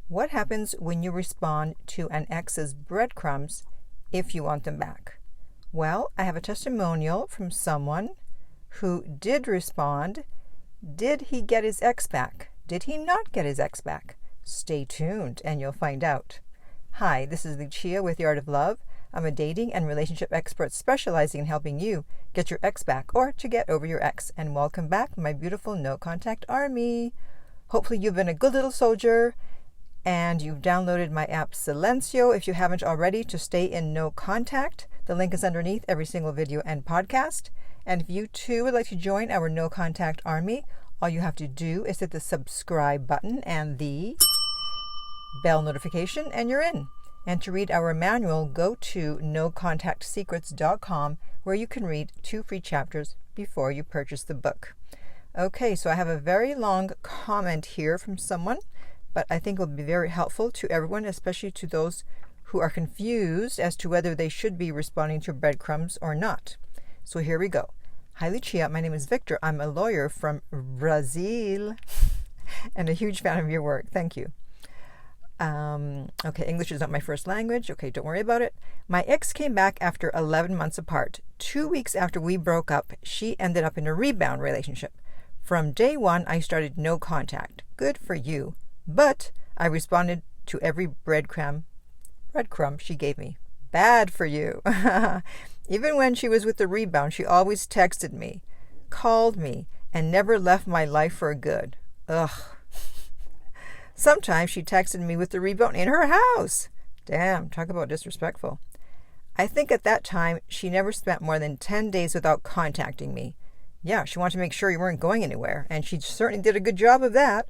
What happens when you respond to an ex's breadcrumbs if you want them back? Well, I have a testimonial from someone who did respond. Did he get his ex back? Did he not get his ex back? Stay tuned and you'll find out. Hi, this is Lucia with The Art of Love. I'm a dating and relationship expert specializing in helping you get your ex back or to get over your ex. And welcome back, my beautiful no contact army. Hopefully you've been a good little soldier and you've downloaded my app Silencio if you haven't already to stay in no contact. The link is underneath every single video and podcast. And if you too would like to join our no contact army, all you have to do is hit the subscribe button and the bell notification and you're in. And to read our manual, go to nocontactsecrets.com where you can read 2 free chapters before you purchase the book. Okay, so I have a very long comment here from someone, but I think it will be very helpful to everyone, especially to those who are confused as to whether they should be responding to breadcrumbs or not. So here we go. Hi Lucia, my name is Victor. I'm a lawyer from Brazil and a huge fan of your work. Thank you. Okay, English is not my first language. Okay, don't worry about it. My ex came back after 11 months apart. 2 weeks after we broke up, she ended up in a rebound relationship. From day one, I started no contact. Good for you. But I responded to every breadcrumb she gave me. Bad for you. Even when she was with the rebound, she always texted me, called me, and never left my life for good. Ugh. Sometimes she texted me with the rebound in her house. Damn, talk about disrespectful. I think at that time, she never spent more than 10 days without contacting me. Yeah, she wanted to make sure you weren't going anywhere, and she certainly did a good job of that.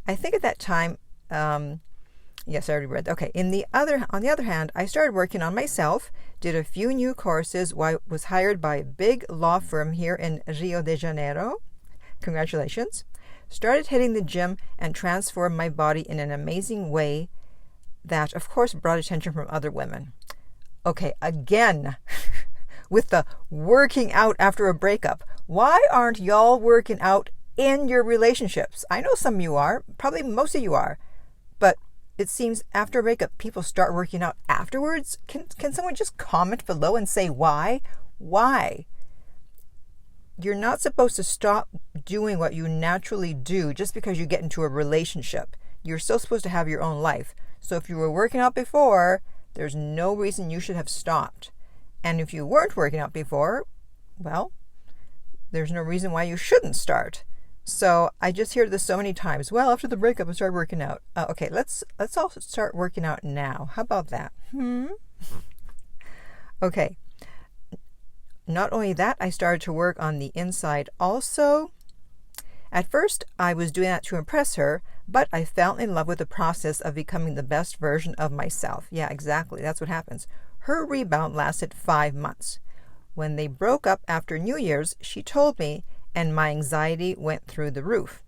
I think at that time, yes, I already read that. Okay, on the other hand, I started working on myself, did a few new courses, was hired by a big law firm here in Rio de Janeiro. Congratulations. Started hitting the gym and transformed my body in an amazing way that, of course, brought attention from other women. Okay, again, with the working out after a breakup. Why aren't y'all working out in your relationships? I know some of you are, probably most of you are, but it seems after a breakup, people start working out afterwards. Can someone just comment below and say why? Why? You're not supposed to stop doing what you naturally do just because you get into a relationship. You're still supposed to have your own life. So if you were working out before, there's no reason you should have stopped. And if you weren't working out before, well, there's no reason why you shouldn't start. So I just hear this so many times. Well, after the breakup, I started working out. Okay, let's all start working out now. How about that? Okay. Not only that, I started to work on the inside also. At first, I was doing that to impress her, but I fell in love with the process of becoming the best version of myself. Yeah, exactly. That's what happens. Her rebound lasted 5 months. When they broke up after New Year's, she told me, and my anxiety went through the roof.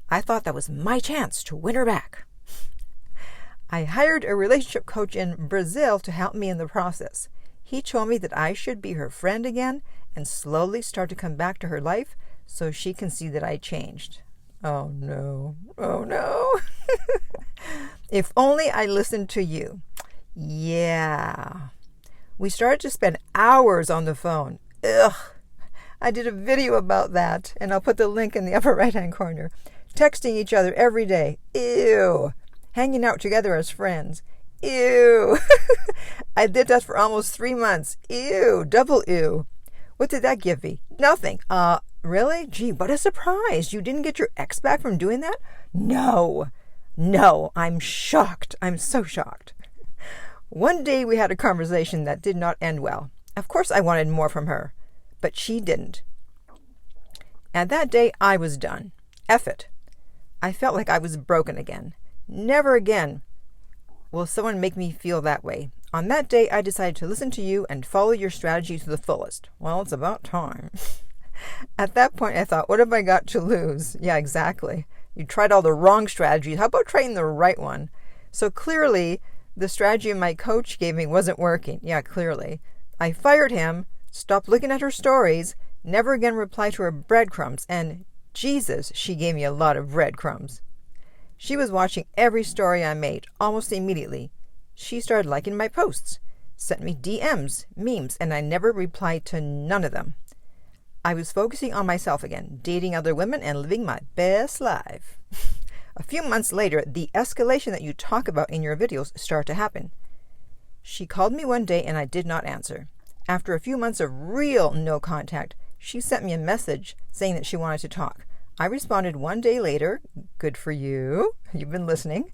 I thought that was my chance to win her back. I hired a relationship coach in Brazil to help me in the process. He told me that I should be her friend again and slowly start to come back to her life so she can see that I changed. Oh no. Oh no. If only I listened to you. Yeah. We started to spend hours on the phone. Ugh. I did a video about that, and I'll put the link in the upper right-hand corner. Texting each other every day. Ew. Hanging out together as friends. Ew. I did that for almost 3 months. Ew. Double ew. What did that give me? Nothing. Really? Gee, what a surprise. You didn't get your ex back from doing that? No. I'm shocked. I'm so shocked. One day we had a conversation that did not end well. Of course I wanted more from her, but she didn't. And that day I was done. F it. I felt like I was broken again. Never again will someone make me feel that way. On that day, I decided to listen to you and follow your strategy to the fullest. Well, it's about time. At that point, I thought, what have I got to lose? Yeah, exactly. You tried all the wrong strategies. How about trying the right one? So clearly, the strategy my coach gave me wasn't working. Yeah, clearly. I fired him, stopped looking at her stories, never again replied to her breadcrumbs, and Jesus, she gave me a lot of breadcrumbs. She was watching every story I made almost immediately. She started liking my posts, sent me DMs, memes, and I never replied to none of them. I was focusing on myself again, dating other women and living my best life. A few months later, the escalation that you talk about in your videos started to happen. She called me one day and I did not answer. After a few months of real no contact, she sent me a message saying that she wanted to talk. I responded one day later, good for you, you've been listening,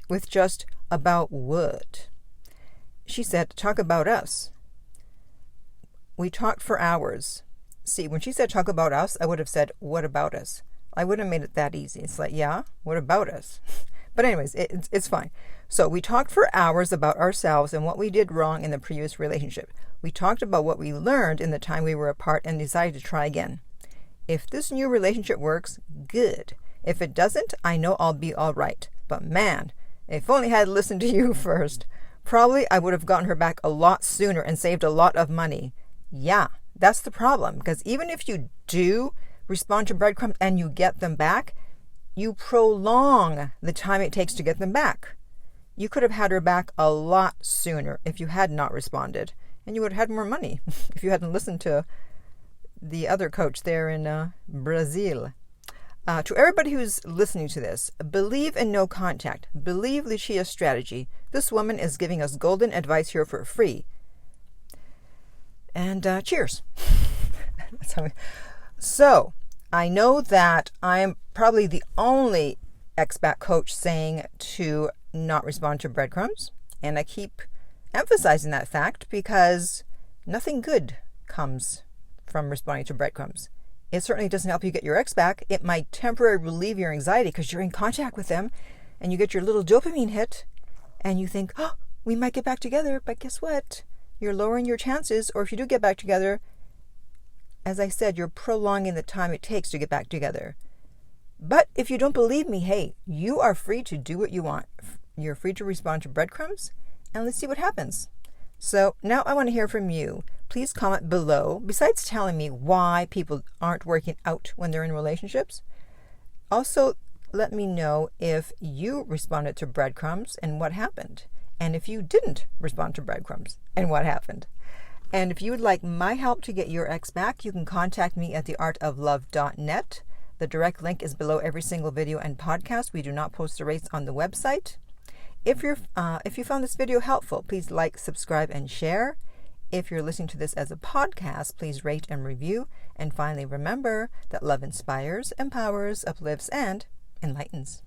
with just about what? She said, talk about us. We talked for hours. See, when she said talk about us, I would have said, what about us? I wouldn't have made it that easy. It's like, yeah, what about us? But anyways, it's fine. So we talked for hours about ourselves and what we did wrong in the previous relationship. We talked about what we learned in the time we were apart and decided to try again. If this new relationship works, good. If it doesn't, I know I'll be all right. But man, if only I had listened to you first. Probably I would have gotten her back a lot sooner and saved a lot of money. Yeah, that's the problem. Because even if you do respond to breadcrumbs and you get them back, you prolong the time it takes to get them back. You could have had her back a lot sooner if you had not responded. And you would have had more money if you hadn't listened to the other coach there in Brazil. To everybody who's listening to this, believe in no contact. Believe Lucia's strategy. This woman is giving us golden advice here for free. And cheers. So, I know that I'm probably the only expat coach saying to not respond to breadcrumbs. And I keep emphasizing that fact because nothing good comes from responding to breadcrumbs. It certainly doesn't help you get your ex back. It might temporarily relieve your anxiety because you're in contact with them and you get your little dopamine hit and you think, oh, we might get back together. But guess what? You're lowering your chances. Or if you do get back together, as I said, you're prolonging the time it takes to get back together. But if you don't believe me, hey, you are free to do what you want. You're free to respond to breadcrumbs and let's see what happens. So now I want to hear from you. Please comment below, besides telling me why people aren't working out when they're in relationships. Also, let me know if you responded to breadcrumbs and what happened. And if you didn't respond to breadcrumbs and what happened. And if you would like my help to get your ex back, you can contact me at theartoflove.net. The direct link is below every single video and podcast. We do not post the rates on the website. If you found this video helpful, please like, subscribe, and share. If you're listening to this as a podcast, please rate and review. And finally, remember that love inspires, empowers, uplifts, and enlightens.